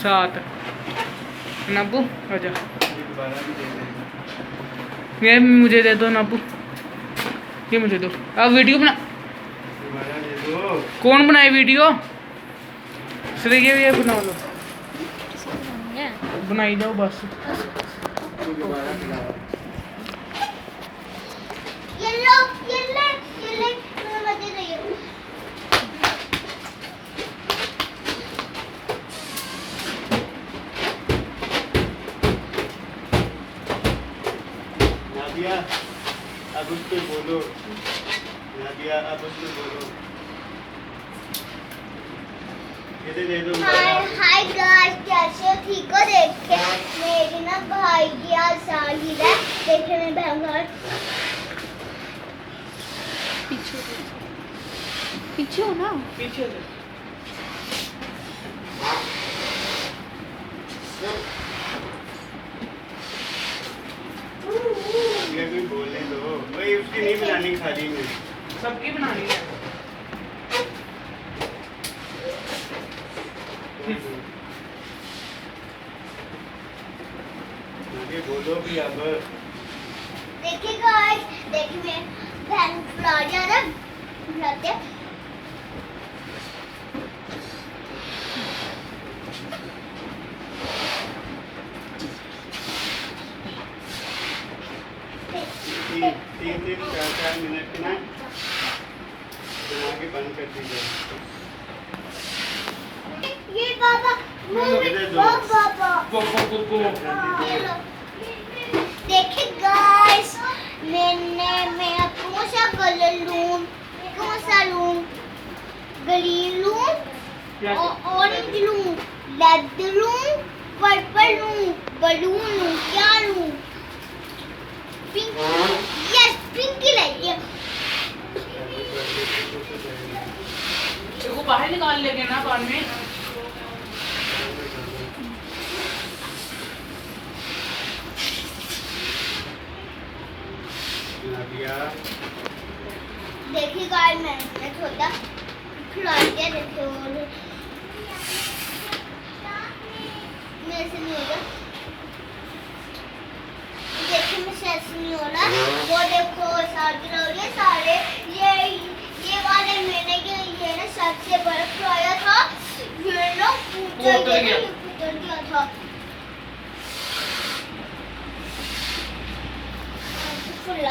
7 नब्बू आजा ये मुझे दे दो नब्बू, ये मुझे दो। अब वीडियो बना, कौन बनाए वीडियो? सर ये बना लो, बनाई जाओ बस। नादिया अब उसको बोलो, नादिया अब उसको बोलो, ये दे दो। हाय गाइस, कैसे हो? ठीक हो? देखे मेरी ना भाई की आज सालगिरह है, देखे मेरे बहन घर पीछे हो ना, पीछे ये भी बोलने दो भाई, उसकी नहीं बनानी खाली में, सबकी बनानी है। नादिया बोलो भी अब। देखिए गाइस, देखिए मेरे बहन फ्लावर जा रहा बुलाते तीन 4 मिनट ना बना के बंद कर दीजिए। ये बाबा ये लो। देखिए गाइस, मैं कौन सा कलर लूं, कौन सा लूं, ग्रीन लूं, ऑरेंज लूं, रेड लूं, पर्पल लूं, बलून लूं, क्या लूं? पिंक, यस पिंक ही लेंगे। देखो बाहर निकाल लेंगे ना कान में। नादिया देखिए गाइस, मैंने छोटा खिलौना रखे और मेरे से नहीं होगा, देखिए मैं से नहीं हो रहा, वो देखो सारे हो रही है सारे, ये वाले मैंने ये ना सबसे बड़ा खिलौना था, ये ना उतर गया था। फुल्ला